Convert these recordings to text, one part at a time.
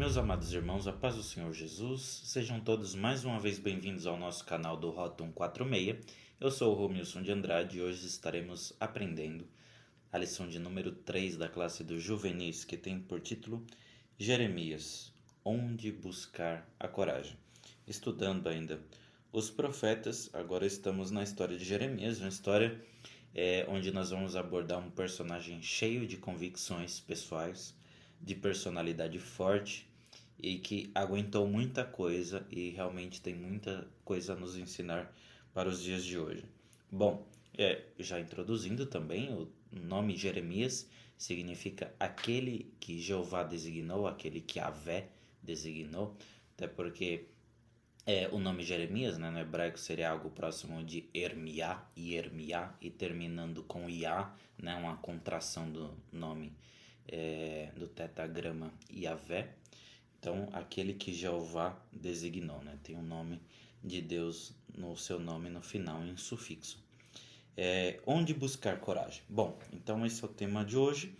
Meus amados irmãos, a paz do Senhor Jesus, sejam todos mais uma vez bem-vindos ao nosso canal do Rota 146. Eu sou o Romilson de Andrade e hoje estaremos aprendendo a lição de número 3 da classe dos juvenis, que tem por título Jeremias, onde buscar a coragem. Estudando ainda os profetas, agora estamos na história de Jeremias, uma história onde nós vamos abordar um personagem cheio de convicções pessoais, de personalidade forte e que aguentou muita coisa e realmente tem muita coisa a nos ensinar para os dias de hoje. Bom, já introduzindo também, o nome Jeremias significa aquele que Jeová designou, aquele que Yahvé designou, até porque o nome Jeremias, né, no hebraico seria algo próximo de Ermiá e terminando com Iá, né, uma contração do nome do tetagrama Yahvé. Então, aquele que Jeová designou, né, tem o nome de Deus no seu nome no final em sufixo. Onde buscar coragem? Bom, então esse é o tema de hoje,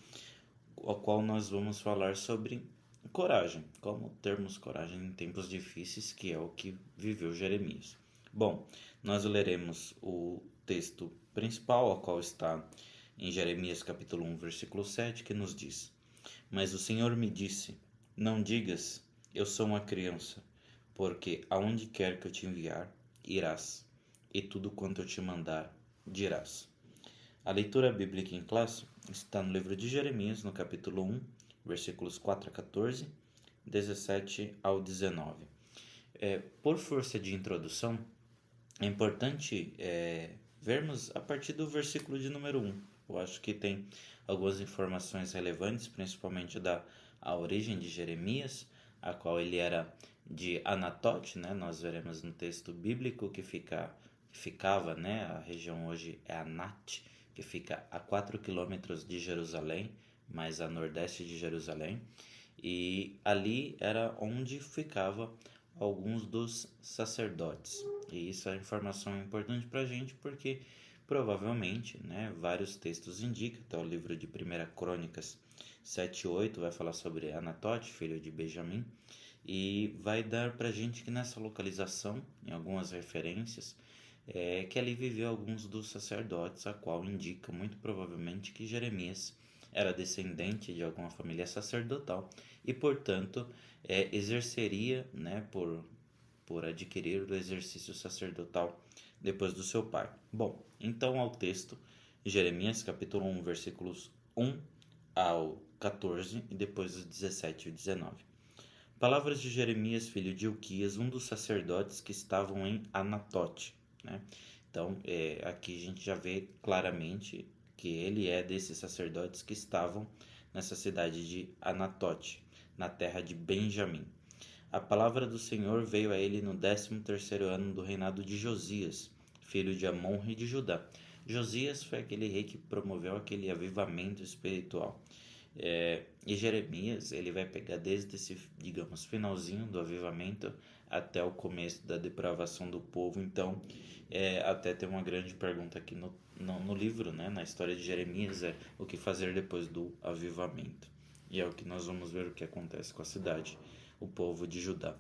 ao qual nós vamos falar sobre coragem, como termos coragem em tempos difíceis, que é o que viveu Jeremias. Bom, nós leremos o texto principal, ao qual está em Jeremias capítulo 1, versículo 7, que nos diz: Mas o Senhor me disse, não digas, eu sou uma criança, porque aonde quer que eu te enviar, irás, e tudo quanto eu te mandar, dirás. A leitura bíblica em classe está no livro de Jeremias, no capítulo 1, versículos 4 a 14, 17 ao 19. Por força de introdução, é importante vermos a partir do versículo de número 1. Eu acho que tem algumas informações relevantes, principalmente a origem de Jeremias, a qual ele era de Anatote, né? Nós veremos no texto bíblico que ficava, né? A região hoje é Anat, que fica a 4 quilômetros de Jerusalém, mais a nordeste de Jerusalém, e ali era onde ficava alguns dos sacerdotes. E isso é informação importante para a gente porque provavelmente, né, vários textos indicam, até o livro de 1 Crônicas 7:8 vai falar sobre Anatote, filho de Benjamim, e vai dar para a gente que nessa localização, em algumas referências, que ali viveu alguns dos sacerdotes, a qual indica muito provavelmente que Jeremias era descendente de alguma família sacerdotal e, portanto, exerceria, né, por adquirir o exercício sacerdotal depois do seu pai. Bom, então ao texto, Jeremias capítulo 1, versículos 1 ao 14 e depois os 17 e 19. Palavras de Jeremias, filho de Ilquias, um dos sacerdotes que estavam em Anatote, né? Então, aqui a gente já vê claramente que ele é desses sacerdotes que estavam nessa cidade de Anatote, na terra de Benjamim. A palavra do Senhor veio a ele no 13º ano do reinado de Josias, filho de Amon, rei de Judá. Josias foi aquele rei que promoveu aquele avivamento espiritual. E Jeremias, ele vai pegar desde esse, digamos, finalzinho do avivamento até o começo da depravação do povo. Então, até tem uma grande pergunta aqui no livro, né, na história de Jeremias, o que fazer depois do avivamento. E é o que nós vamos ver o que acontece com a cidade, o povo de Judá.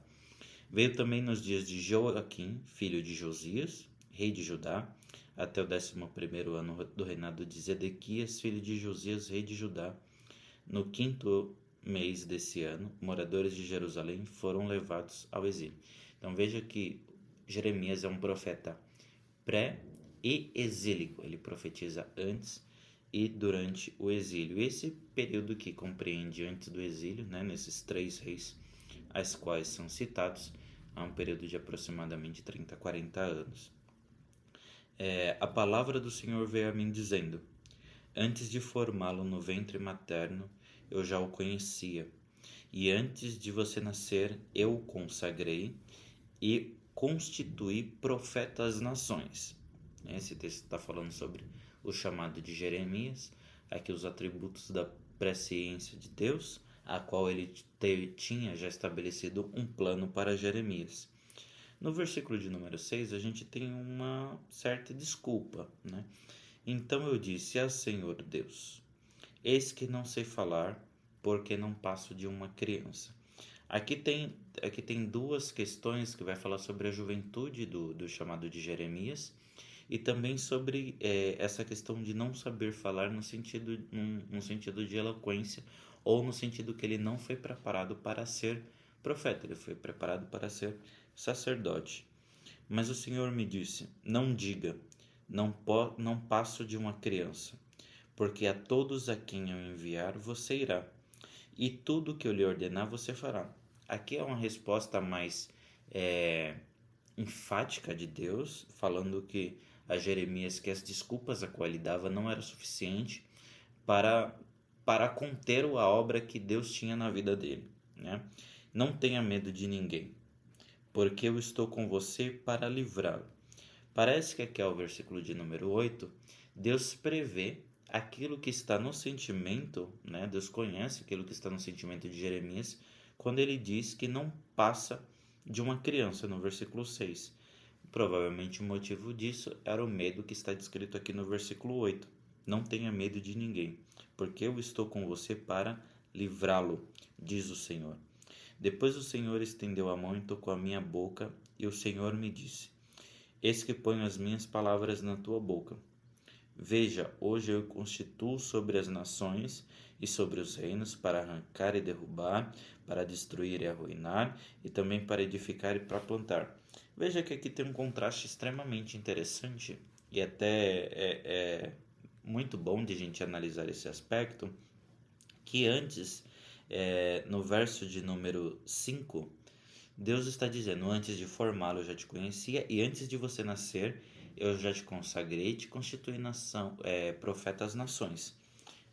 Veio também nos dias de Joaquim, filho de Josias, rei de Judá, até o 11º ano do reinado de Zedequias, filho de Josias, rei de Judá. No 5º mês desse ano, moradores de Jerusalém foram levados ao exílio. Então veja que Jeremias é um profeta pré e exílico. Ele profetiza antes e durante o exílio. Esse período que compreende antes do exílio, né, nesses 3 reis, as quais são citados, há um período de aproximadamente 30 a 40 anos. A palavra do Senhor veio a mim dizendo: Antes de formá-lo no ventre materno, eu já o conhecia. E antes de você nascer, eu o consagrei e constituí profeta às nações. Esse texto está falando sobre o chamado de Jeremias, aqui os atributos da presciência de Deus, a qual ele tinha já estabelecido um plano para Jeremias. No versículo de número 6, a gente tem uma certa desculpa, né? Então eu disse: Senhor Deus, eis que não sei falar, porque não passo de uma criança. Aqui tem duas questões que vai falar sobre a juventude do chamado de Jeremias e também sobre essa questão de não saber falar no sentido de eloquência ou no sentido que ele não foi preparado para ser profeta, ele foi preparado para ser sacerdote. Mas o Senhor me disse: não diga, não passo de uma criança, porque a todos a quem eu enviar você irá, e tudo que eu lhe ordenar você fará. Aqui é uma resposta mais é, enfática de Deus, falando que a Jeremias que as desculpas a qual ele dava não era suficiente para, para conter a obra que Deus tinha na vida dele, né? Não tenha medo de ninguém, porque eu estou com você para livrá-lo. Parece que aqui é o versículo de número 8, Deus prevê aquilo que está no sentimento, né? Deus conhece aquilo que está no sentimento de Jeremias, quando ele diz que não passa de uma criança, no versículo 6. Provavelmente o motivo disso era o medo que está descrito aqui no versículo 8. Não tenha medo de ninguém, porque eu estou com você para livrá-lo, diz o Senhor. Depois o Senhor estendeu a mão e tocou a minha boca, e o Senhor me disse: eis que ponho as minhas palavras na tua boca. Veja, hoje eu constituo sobre as nações e sobre os reinos para arrancar e derrubar, para destruir e arruinar, e também para edificar e para plantar. Veja que aqui tem um contraste extremamente interessante e até é muito bom de a gente analisar esse aspecto, que antes, no verso de número 5, Deus está dizendo: antes de formá-lo eu já te conhecia, e antes de você nascer eu já te consagrei e te constituí profeta às nações.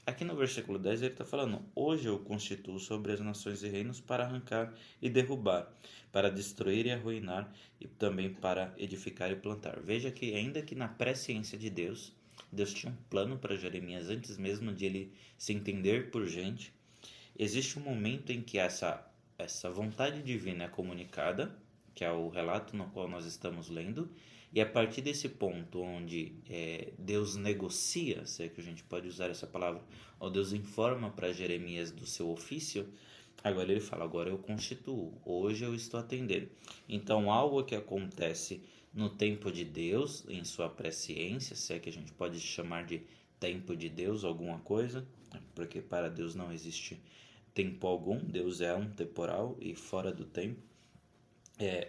Aqui no versículo 10 ele está falando: hoje eu constituo sobre as nações e reinos para arrancar e derrubar, para destruir e arruinar, e também para edificar e plantar. Veja que ainda que na presciência de Deus, Deus tinha um plano para Jeremias antes mesmo de ele se entender por gente. Existe um momento em que essa vontade divina é comunicada, que é o relato no qual nós estamos lendo, e a partir desse ponto onde Deus negocia, se é que a gente pode usar essa palavra, ou Deus informa para Jeremias do seu ofício, agora ele fala: agora eu constituo, hoje eu estou atendendo. Então, algo que acontece no tempo de Deus, em sua presciência, se é que a gente pode chamar de tempo de Deus alguma coisa, porque para Deus não existe tempo algum, Deus é um temporal e fora do tempo,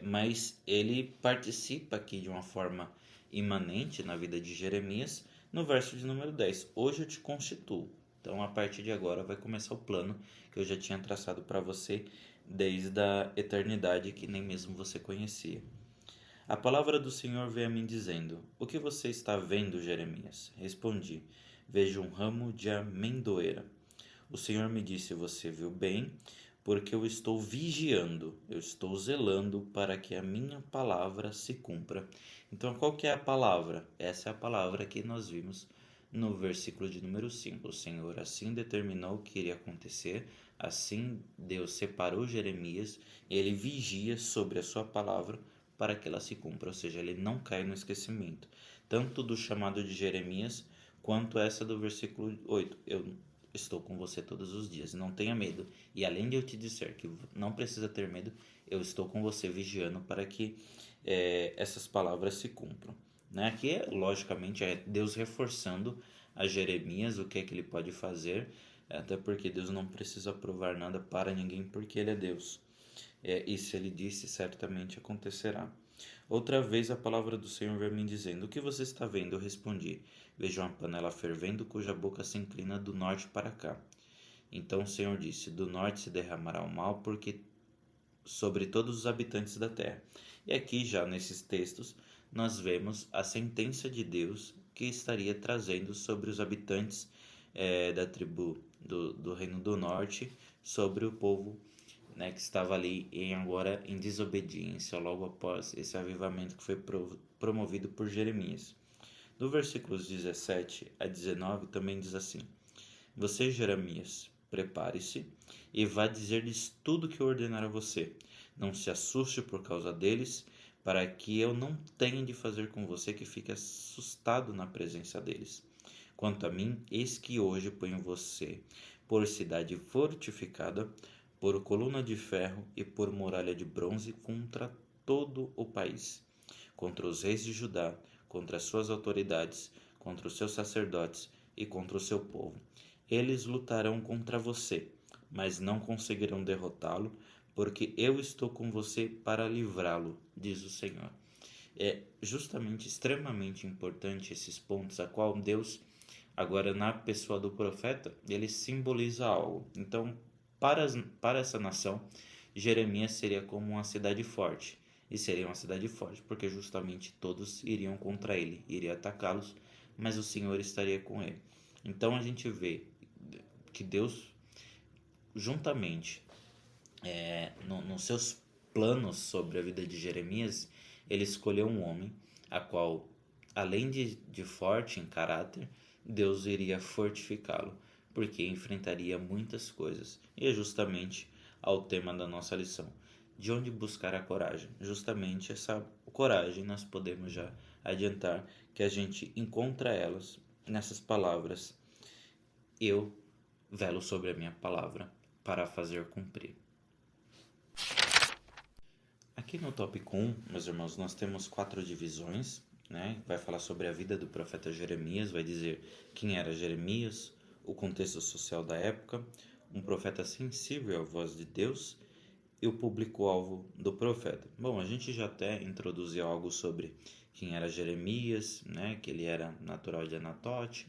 mas ele participa aqui de uma forma imanente na vida de Jeremias, no verso de número 10. Hoje eu te constituo. Então, a partir de agora vai começar o plano que eu já tinha traçado para você desde a eternidade que nem mesmo você conhecia. A palavra do Senhor veio a mim dizendo: o que você está vendo, Jeremias? Respondi: vejo um ramo de amendoeira. O Senhor me disse: você viu bem, porque eu estou vigiando, eu estou zelando para que a minha palavra se cumpra. Então, qual que é a palavra? Essa é a palavra que nós vimos no versículo de número 5. O Senhor assim determinou o que iria acontecer, assim Deus separou Jeremias, ele vigia sobre a sua palavra para que ela se cumpra, ou seja, ele não cai no esquecimento. Tanto do chamado de Jeremias, quanto essa do versículo 8. Eu estou com você todos os dias, não tenha medo. E além de eu te dizer que não precisa ter medo, eu estou com você vigiando para que essas palavras se cumpram. Né? Aqui, logicamente, é Deus reforçando a Jeremias o que é que ele pode fazer, até porque Deus não precisa provar nada para ninguém, porque ele é Deus. E se ele disse, certamente acontecerá. Outra vez a palavra do Senhor veio me dizendo: o que você está vendo? Eu respondi: vejo uma panela fervendo cuja boca se inclina do norte para cá. Então o Senhor disse: do norte se derramará o mal, porque sobre todos os habitantes da terra. E aqui já nesses textos nós vemos a sentença de Deus que estaria trazendo sobre os habitantes da tribo do Reino do Norte, sobre o povo, né, que estava ali agora em desobediência, logo após esse avivamento que foi promovido por Jeremias. No versículos 17 a 19 também diz assim: você, Jeremias, prepare-se e vá dizer-lhes tudo o que eu ordenar a você. Não se assuste por causa deles, para que eu não tenha de fazer com você que fique assustado na presença deles. Quanto a mim, eis que hoje ponho você por cidade fortificada, por coluna de ferro e por muralha de bronze contra todo o país, contra os reis de Judá, contra as suas autoridades, contra os seus sacerdotes e contra o seu povo. Eles lutarão contra você, mas não conseguirão derrotá-lo, porque eu estou com você para livrá-lo, diz o Senhor. É justamente extremamente importante esses pontos, a qual Deus, agora na pessoa do profeta, ele simboliza algo. Então, para essa nação, Jeremias seria como uma cidade forte. E seria uma cidade forte, porque justamente todos iriam contra ele, iriam atacá-los, mas o Senhor estaria com ele. Então a gente vê que Deus, juntamente nos seus planos sobre a vida de Jeremias, ele escolheu um homem, a qual, além de forte em caráter, Deus iria fortificá-lo, porque enfrentaria muitas coisas. E é justamente ao tema da nossa lição. De onde buscar a coragem? Justamente essa coragem nós podemos já adiantar que a gente encontra elas nessas palavras. Eu velo sobre a minha palavra para a fazer cumprir. Aqui no tópico 1, meus irmãos, nós temos 4 divisões, né? Vai falar sobre a vida do profeta Jeremias, vai dizer quem era Jeremias, o contexto social da época, um profeta sensível à voz de Deus e o público-alvo do profeta. Bom, a gente já até introduziu algo sobre quem era Jeremias, né? Que ele era natural de Anatote,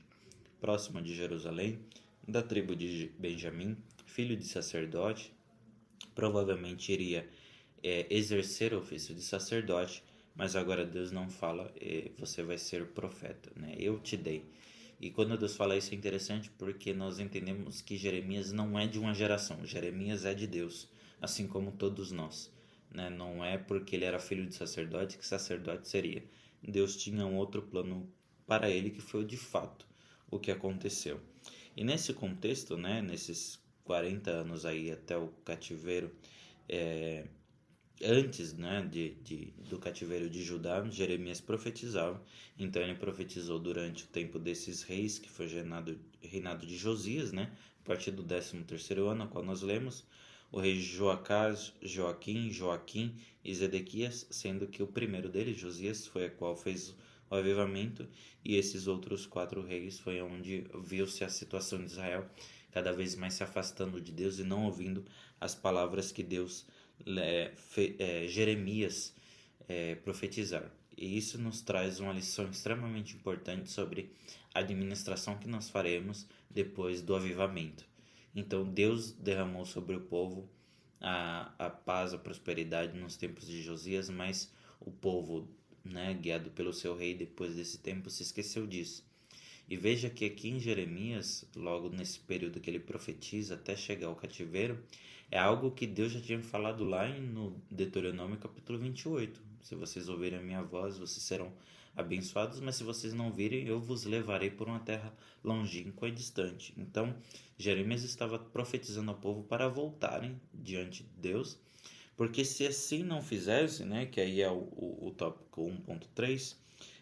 próximo de Jerusalém, da tribo de Benjamim, filho de sacerdote, provavelmente iria exercer o ofício de sacerdote, mas agora Deus não fala, você vai ser profeta, né? Eu te dei. E quando Deus fala isso é interessante porque nós entendemos que Jeremias não é de uma geração, Jeremias é de Deus, assim como todos nós, né? Não é porque ele era filho de sacerdote que sacerdote seria. Deus tinha um outro plano para ele que foi de fato o que aconteceu. E nesse contexto, né, nesses 40 anos aí até o cativeiro, antes, né, do cativeiro de Judá, Jeremias profetizava. Então ele profetizou durante o tempo desses reis, que foi reinado de Josias, né, a partir do 13º ano, a qual nós lemos, o rei Joacás, Joaquim e Zedequias, sendo que o primeiro deles, Josias, foi a qual fez o avivamento, e esses outros 4 reis foi onde viu-se a situação de Israel cada vez mais se afastando de Deus e não ouvindo as palavras que Deus Jeremias profetizar. E isso nos traz uma lição extremamente importante sobre a administração que nós faremos depois do avivamento. Então Deus derramou sobre o povo a paz, a prosperidade nos tempos de Josias, mas o povo, né, guiado pelo seu rei depois desse tempo, se esqueceu disso. E veja que aqui em Jeremias, logo nesse período que ele profetiza até chegar ao cativeiro, é algo que Deus já tinha falado lá no Deuteronômio capítulo 28. Se vocês ouvirem a minha voz, vocês serão abençoados, mas se vocês não virem, eu vos levarei por uma terra longínqua e distante. Então, Jeremias estava profetizando ao povo para voltarem diante de Deus, porque se assim não fizesse, né, que aí é o tópico 1.3,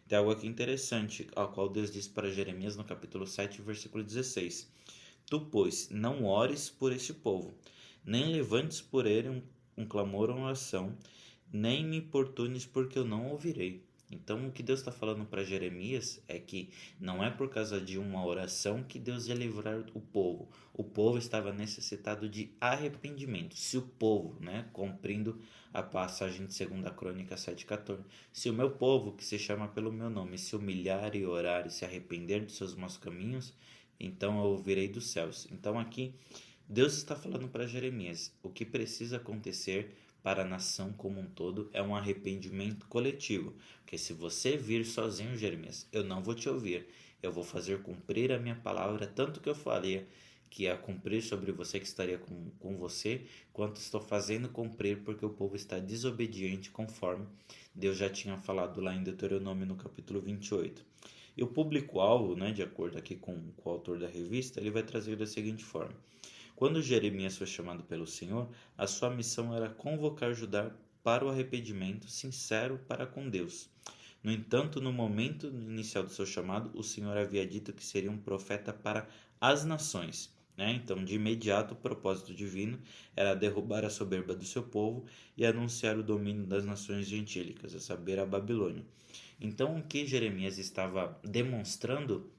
tem algo aqui interessante, ao qual Deus diz para Jeremias no capítulo 7, versículo 16. Tu, pois, não ores por este povo, nem levantes por ele um clamor ou uma oração, nem me importunes, porque eu não ouvirei. Então, o que Deus está falando para Jeremias é que não é por causa de uma oração que Deus ia livrar o povo. O povo estava necessitado de arrependimento. Se o povo, né, cumprindo a passagem de 2 Crônica 7,14, se o meu povo, que se chama pelo meu nome, se humilhar e orar e se arrepender dos seus maus caminhos, então eu ouvirei dos céus. Então aqui Deus está falando para Jeremias, o que precisa acontecer para a nação como um todo é um arrependimento coletivo. Porque se você vir sozinho, Jeremias, eu não vou te ouvir. Eu vou fazer cumprir a minha palavra, tanto que eu falei que ia cumprir sobre você, que estaria com você, quanto estou fazendo cumprir porque o povo está desobediente, conforme Deus já tinha falado lá em Deuteronômio no capítulo 28. E o público-alvo, né, de acordo aqui com o autor da revista, ele vai trazer da seguinte forma. Quando Jeremias foi chamado pelo Senhor, a sua missão era convocar Judá para o arrependimento sincero para com Deus. No entanto, no momento inicial do seu chamado, o Senhor havia dito que seria um profeta para as nações. né? Então, de imediato, o propósito divino era derrubar a soberba do seu povo e anunciar o domínio das nações gentílicas, a saber, a Babilônia. Então, o que Jeremias estava demonstrando,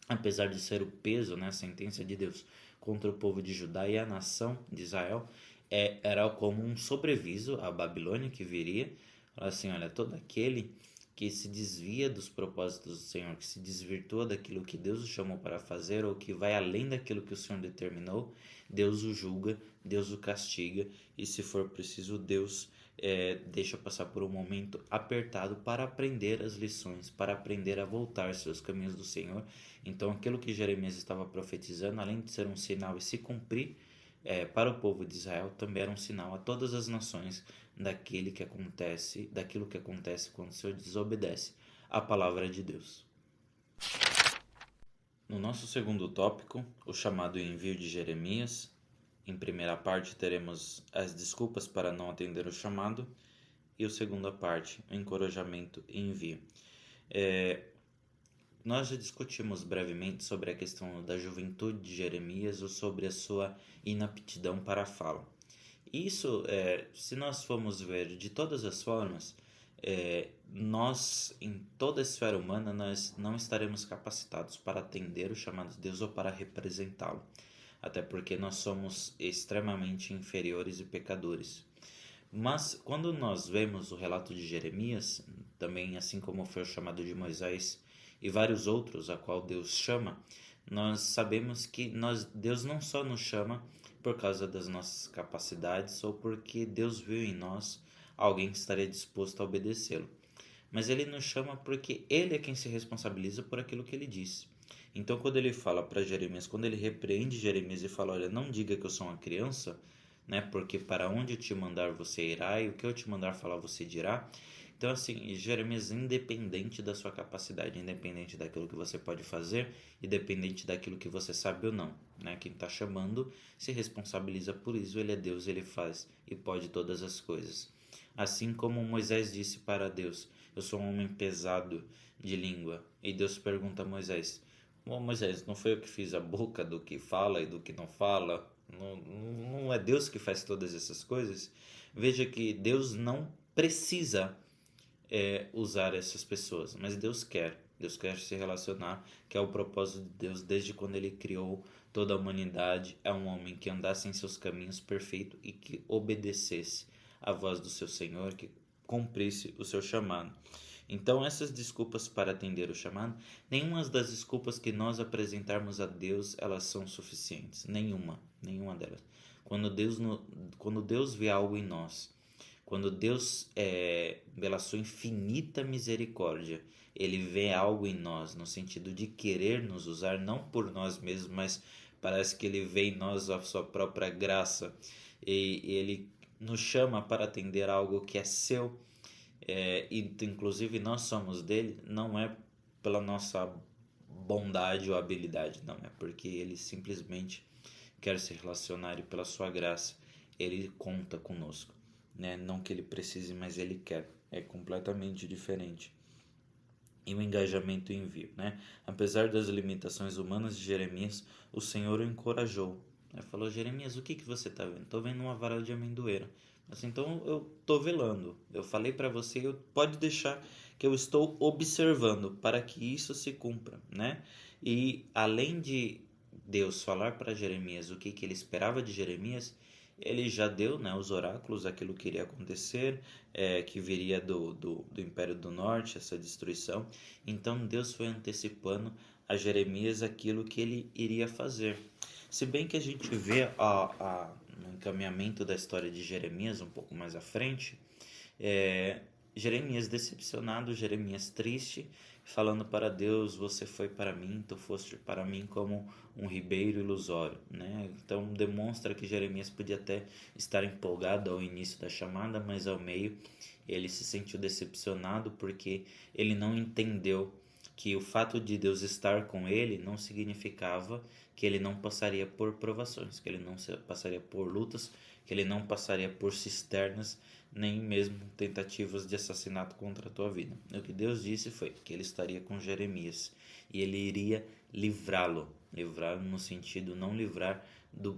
apesar de ser o peso, né, a sentença de Deus contra o povo de Judá e a nação de Israel, era como um sobreviso à Babilônia que viria. Assim, olha, todo aquele que se desvia dos propósitos do Senhor, que se desvirtua daquilo que Deus o chamou para fazer ou que vai além daquilo que o Senhor determinou, Deus o julga, Deus o castiga e, se for preciso, Deus deixa passar por um momento apertado para aprender as lições, para aprender a voltar seus caminhos do Senhor. Então, aquilo que Jeremias estava profetizando, além de ser um sinal e se cumprir para o povo de Israel, também era um sinal a todas as nações daquilo que acontece quando o Senhor desobedece à palavra de Deus. No nosso segundo tópico, o chamado envio de Jeremias, em primeira parte teremos as desculpas para não atender o chamado e a segunda parte, o encorajamento e envio. Nós já discutimos brevemente sobre a questão da juventude de Jeremias ou sobre a sua inaptidão para a fala. Isso, se nós formos ver de todas as formas, nós, em toda a esfera humana, nós não estaremos capacitados para atender o chamado de Deus ou para representá-lo, até porque nós somos extremamente inferiores e pecadores. Mas quando nós vemos o relato de Jeremias, também assim como foi o chamado de Moisés e vários outros a qual Deus chama, nós sabemos que Deus não só nos chama por causa das nossas capacidades ou porque Deus viu em nós alguém que estaria disposto a obedecê-lo, mas ele nos chama porque ele é quem se responsabiliza por aquilo que ele disse. Então, quando ele fala para Jeremias, quando ele repreende Jeremias e fala: olha, não diga que eu sou uma criança, né? Porque para onde eu te mandar você irá e o que eu te mandar falar você dirá. Então, assim, Jeremias, independente da sua capacidade, independente daquilo que você pode fazer, independente daquilo que você sabe ou não, né? Quem está chamando se responsabiliza por isso. Ele é Deus, ele faz e pode todas as coisas. Assim como Moisés disse para Deus: eu sou um homem pesado de língua. E Deus pergunta a Moisés: Moisés, não foi eu que fiz a boca do que fala e do que não fala? Não é Deus que faz todas essas coisas? Veja que Deus não precisa usar essas pessoas, mas Deus quer. Deus quer se relacionar, que é o propósito de Deus desde quando ele criou toda a humanidade. É um homem que andasse em seus caminhos perfeito e que obedecesse à voz do seu Senhor, que cumprisse o seu chamado. Então, essas desculpas para atender o chamado, nenhuma das desculpas que nós apresentarmos a Deus, elas são suficientes. Nenhuma delas. Quando Deus vê algo em nós, quando Deus, pela sua infinita misericórdia, ele vê algo em nós, no sentido de querer nos usar, não por nós mesmos, mas parece que ele vê em nós a sua própria graça, e ele nos chama para atender algo que é seu, e inclusive nós somos dele, não é pela nossa bondade ou habilidade, não é porque ele simplesmente quer se relacionar e pela sua graça ele conta conosco, né? Não que ele precise, mas ele quer. É completamente diferente. E o engajamento e envio, né? Apesar das limitações humanas de Jeremias, o Senhor o encorajou. Ele falou: Jeremias, o que você está vendo? Estou vendo uma vara de amendoeira. Assim, então eu estou velando. Eu falei para você, pode deixar que eu estou observando para que isso se cumpra, né? E além de Deus falar para Jeremias o que ele esperava de Jeremias, ele já deu, né, os oráculos, aquilo que iria acontecer, que viria do Império do Norte, essa destruição. Então Deus foi antecipando a Jeremias aquilo que ele iria fazer. Se bem que a gente vê no encaminhamento da história de Jeremias um pouco mais à frente, Jeremias decepcionado, Jeremias triste, falando para Deus: você foi para mim, tu foste para mim como um ribeiro ilusório, né? Então demonstra que Jeremias podia até estar empolgado ao início da chamada, mas ao meio ele se sentiu decepcionado porque ele não entendeu que o fato de Deus estar com ele não significava que ele não passaria por provações, que ele não passaria por lutas, que ele não passaria por cisternas, nem mesmo tentativas de assassinato contra a tua vida. O que Deus disse foi que ele estaria com Jeremias e ele iria livrá-lo, livrar no sentido não livrar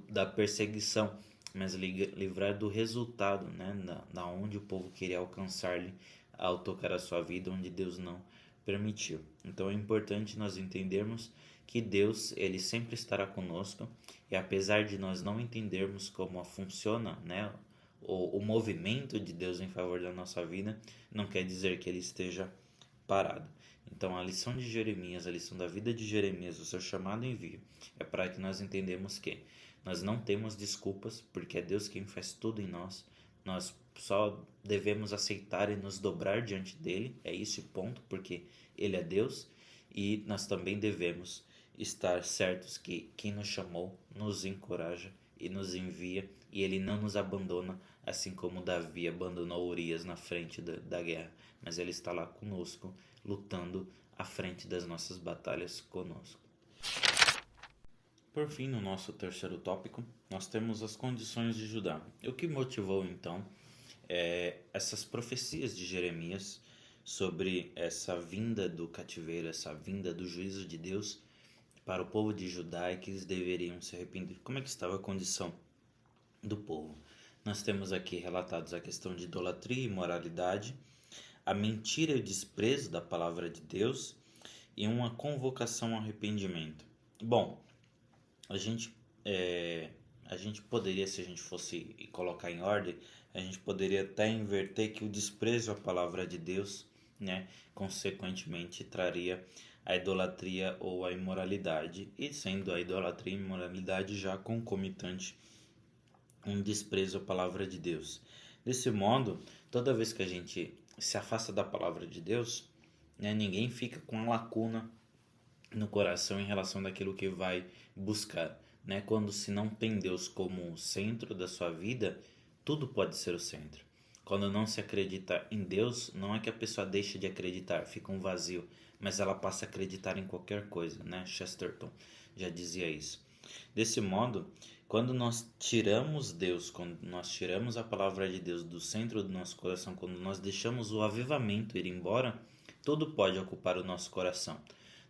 da perseguição, mas livrar do resultado, né, da onde o povo queria alcançar-lhe ao tocar a sua vida, onde Deus não permitiu. Então é importante nós entendermos que Deus, ele sempre estará conosco, e apesar de nós não entendermos como funciona, né, o movimento de Deus em favor da nossa vida, não quer dizer que ele esteja parado. Então a lição de Jeremias, a lição da vida de Jeremias, o seu chamado envio, é para que nós entendemos que nós não temos desculpas, porque é Deus quem faz tudo em nós. Nós só devemos aceitar e nos dobrar diante dele, é esse ponto, porque ele é Deus, e nós também devemos estar certos que quem nos chamou nos encoraja e nos envia, e ele não nos abandona, assim como Davi abandonou Urias na frente da guerra, mas ele está lá conosco, lutando à frente das nossas batalhas conosco. Por fim, no nosso terceiro tópico, nós temos as condições de Judá. O que motivou então essas profecias de Jeremias sobre essa vinda do cativeiro, essa vinda do juízo de Deus para o povo de Judá, e que eles deveriam se arrepender. Como é que estava a condição do povo? Nós temos aqui relatados a questão de idolatria e imoralidade, a mentira e o desprezo da palavra de Deus e uma convocação ao arrependimento. Bom, a gente poderia, se a gente fosse colocar em ordem, a gente poderia até inverter que o desprezo à palavra de Deus, né, consequentemente traria a idolatria ou a imoralidade, e sendo a idolatria e a imoralidade já concomitante um desprezo à palavra de Deus. Desse modo, toda vez que a gente se afasta da palavra de Deus, né, ninguém fica com uma lacuna no coração em relação daquilo que vai buscar, né? Quando se não tem Deus como centro da sua vida, tudo pode ser o centro. Quando não se acredita em Deus, não é que a pessoa deixa de acreditar, fica um vazio, mas ela passa a acreditar em qualquer coisa, né? Chesterton já dizia isso. Desse modo, quando nós tiramos Deus, quando nós tiramos a palavra de Deus do centro do nosso coração, quando nós deixamos o avivamento ir embora, tudo pode ocupar o nosso coração.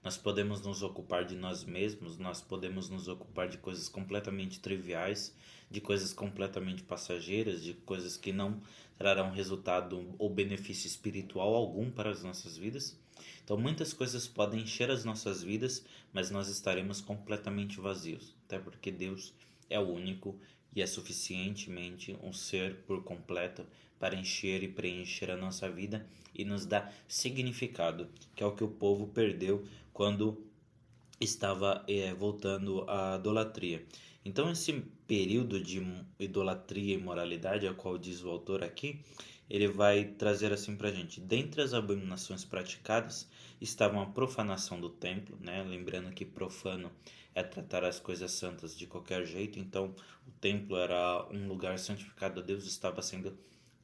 Nós podemos nos ocupar de nós mesmos, nós podemos nos ocupar de coisas completamente triviais, de coisas completamente passageiras, de coisas que não trarão resultado ou benefício espiritual algum para as nossas vidas. Então muitas coisas podem encher as nossas vidas, mas nós estaremos completamente vazios, até porque Deus é o único e é suficientemente um ser por completo para encher e preencher a nossa vida e nos dar significado, que é o que o povo perdeu quando estava voltando à idolatria. Então esse período de idolatria e imoralidade, a qual diz o autor aqui, ele vai trazer assim para a gente: dentre as abominações praticadas estavam a profanação do templo, né? Lembrando que profano é tratar as coisas santas de qualquer jeito, então o templo era um lugar santificado a Deus, estava sendo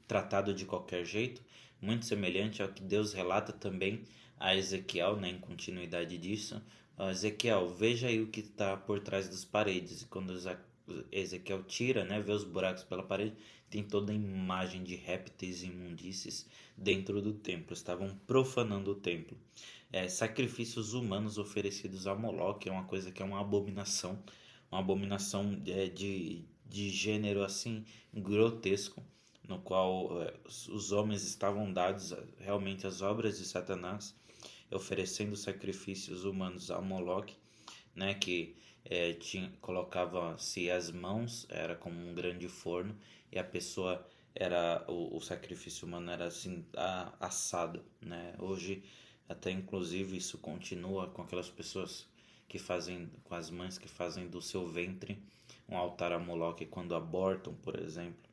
tratado de qualquer jeito, muito semelhante ao que Deus relata também a Ezequiel, né, em continuidade disso. Ezequiel, veja aí o que está por trás das paredes. E quando Ezequiel tira, né, vê os buracos pela parede, tem toda a imagem de répteis e imundícies dentro do templo. Estavam profanando o templo. Sacrifícios humanos oferecidos a Moloque é uma coisa que é uma abominação de gênero assim grotesco, no qual os homens estavam dados realmente às obras de Satanás, oferecendo sacrifícios humanos a Moloque, né, que colocava-se as mãos, era como um grande forno, e a pessoa o sacrifício humano era assim assado, né? Hoje até inclusive isso continua com aquelas pessoas que fazem, com as mães que fazem do seu ventre um altar a Moloque quando abortam, por exemplo.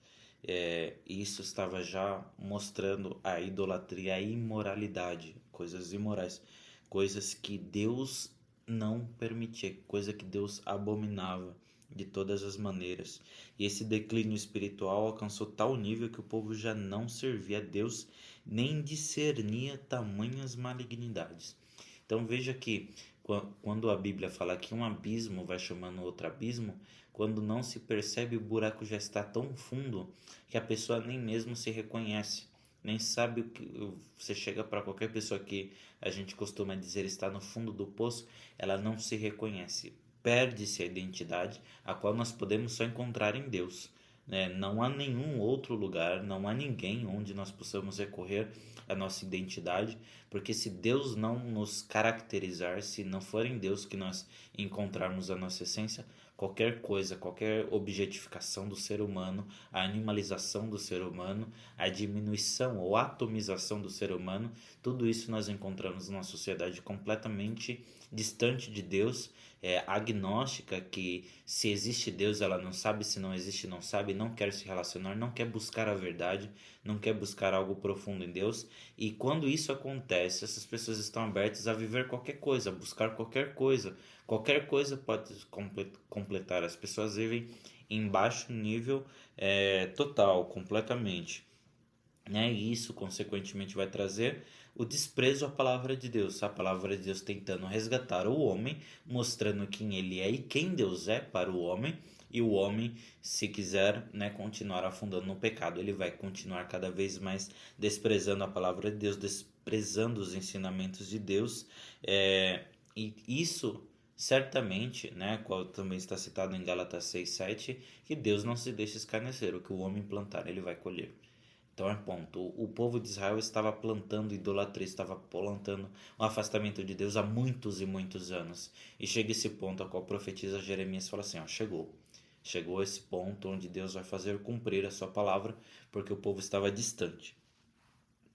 Isso estava já mostrando a idolatria, a imoralidade, coisas imorais, coisas que Deus não permitia, coisa que Deus abominava de todas as maneiras. E esse declínio espiritual alcançou tal nível que o povo já não servia a Deus nem discernia tamanhas malignidades. Então veja que quando a Bíblia fala que um abismo vai chamando outro abismo, quando não se percebe, o buraco já está tão fundo que a pessoa nem mesmo se reconhece, nem sabe o que. Você chega para qualquer pessoa que a gente costuma dizer está no fundo do poço, ela não se reconhece, perde-se a identidade, a qual nós podemos só encontrar em Deus. Né? Não há nenhum outro lugar, não há ninguém onde nós possamos recorrer à nossa identidade, porque se Deus não nos caracterizar, se não for em Deus que nós encontrarmos a nossa essência, qualquer coisa, qualquer objetificação do ser humano, a animalização do ser humano, a diminuição ou atomização do ser humano, tudo isso nós encontramos numa sociedade completamente distante de Deus, agnóstica, que se existe Deus ela não sabe, se não existe não sabe, não quer se relacionar, não quer buscar a verdade, não quer buscar algo profundo em Deus. E quando isso acontece, essas pessoas estão abertas a viver qualquer coisa, a buscar qualquer coisa pode completar. As pessoas vivem em baixo nível total, completamente, né? E isso, consequentemente, vai trazer o desprezo à palavra de Deus. A palavra de Deus tentando resgatar o homem, mostrando quem ele é e quem Deus é para o homem. E o homem, se quiser, né, continuar afundando no pecado, ele vai continuar cada vez mais desprezando a palavra de Deus, desprezando os ensinamentos de Deus. E isso certamente, né, qual também está citado em Gálatas 6:7, que Deus não se deixa escarnecer, o que o homem plantar, ele vai colher. Então é ponto. O povo de Israel estava plantando idolatria, estava plantando o afastamento de Deus há muitos e muitos anos. E chega esse ponto a qual profetiza Jeremias e fala assim, ó, chegou. Chegou esse ponto onde Deus vai fazer cumprir a sua palavra, porque o povo estava distante.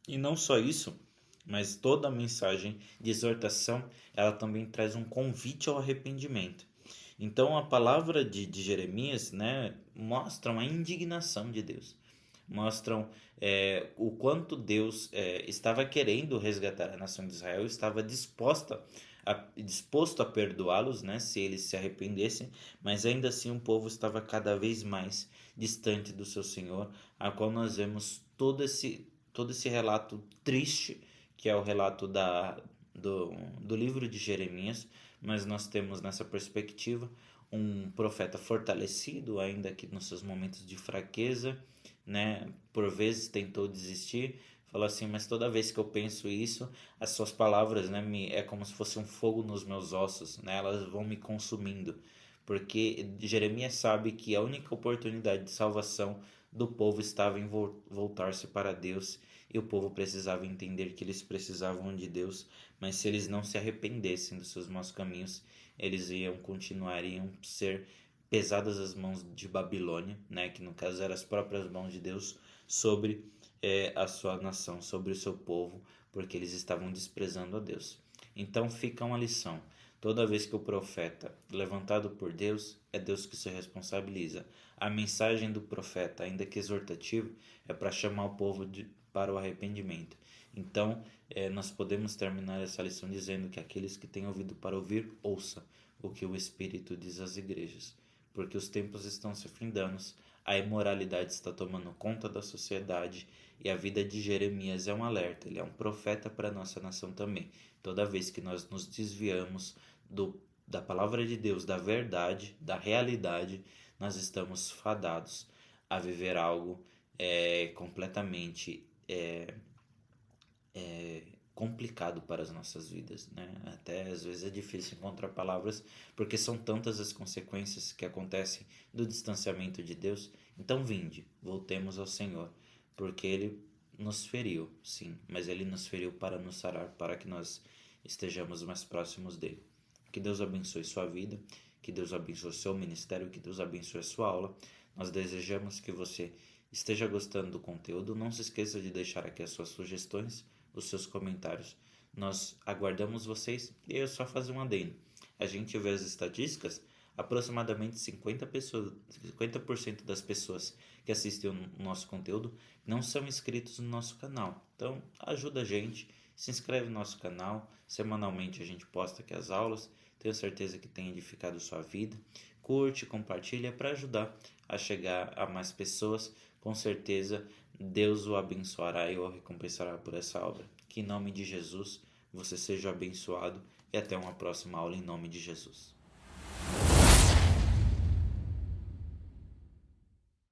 E não só isso, mas toda a mensagem de exortação, ela também traz um convite ao arrependimento. Então a palavra de Jeremias, né, mostra uma indignação de Deus, mostram o quanto Deus estava querendo resgatar a nação de Israel, estava disposto a perdoá-los, né, se eles se arrependessem, mas ainda assim o povo estava cada vez mais distante do seu Senhor, a qual nós vemos todo esse relato triste, que é o relato do livro de Jeremias, mas nós temos nessa perspectiva um profeta fortalecido, ainda que nos seus momentos de fraqueza, né? Por vezes tentou desistir, falou assim, mas toda vez que eu penso isso, as suas palavras, né, é como se fosse um fogo nos meus ossos, né? Elas vão me consumindo, porque Jeremias sabe que a única oportunidade de salvação do povo estava em voltar-se para Deus, e o povo precisava entender que eles precisavam de Deus, mas se eles não se arrependessem dos seus maus caminhos, eles continuariam ser pesadas as mãos de Babilônia, né, que no caso eram as próprias mãos de Deus, sobre a sua nação, sobre o seu povo, porque eles estavam desprezando a Deus. Então fica uma lição. Toda vez que o profeta levantado por Deus, é Deus que se responsabiliza. A mensagem do profeta, ainda que exortativa, é para chamar o povo para o arrependimento. Então, nós podemos terminar essa lição dizendo que aqueles que têm ouvido para ouvir, ouça o que o Espírito diz às igrejas, porque os tempos estão se findando, a imoralidade está tomando conta da sociedade e a vida de Jeremias é um alerta, ele é um profeta para a nossa nação também. Toda vez que nós nos desviamos da palavra de Deus, da verdade, da realidade, nós estamos fadados a viver algo completamente complicado para as nossas vidas, né? Até às vezes é difícil encontrar palavras, porque são tantas as consequências que acontecem do distanciamento de Deus. Então vinde, voltemos ao Senhor, porque Ele nos feriu, sim, mas Ele nos feriu para nos sarar, para que nós estejamos mais próximos dele. Que Deus abençoe sua vida, que Deus abençoe seu ministério, que Deus abençoe a sua aula. Nós desejamos que você esteja gostando do conteúdo. Não se esqueça de deixar aqui as suas sugestões, os seus comentários. Nós aguardamos vocês. E eu só fazer um adendo. A gente vê as estatísticas, aproximadamente 50% das pessoas que assistem o nosso conteúdo não são inscritos no nosso canal. Então ajuda a gente, se inscreve no nosso canal. Semanalmente a gente posta aqui as aulas. Tenho certeza que tem edificado sua vida. Curte, compartilha para ajudar a chegar a mais pessoas. Com certeza Deus o abençoará e o recompensará por essa obra. Que em nome de Jesus você seja abençoado e até uma próxima aula em nome de Jesus.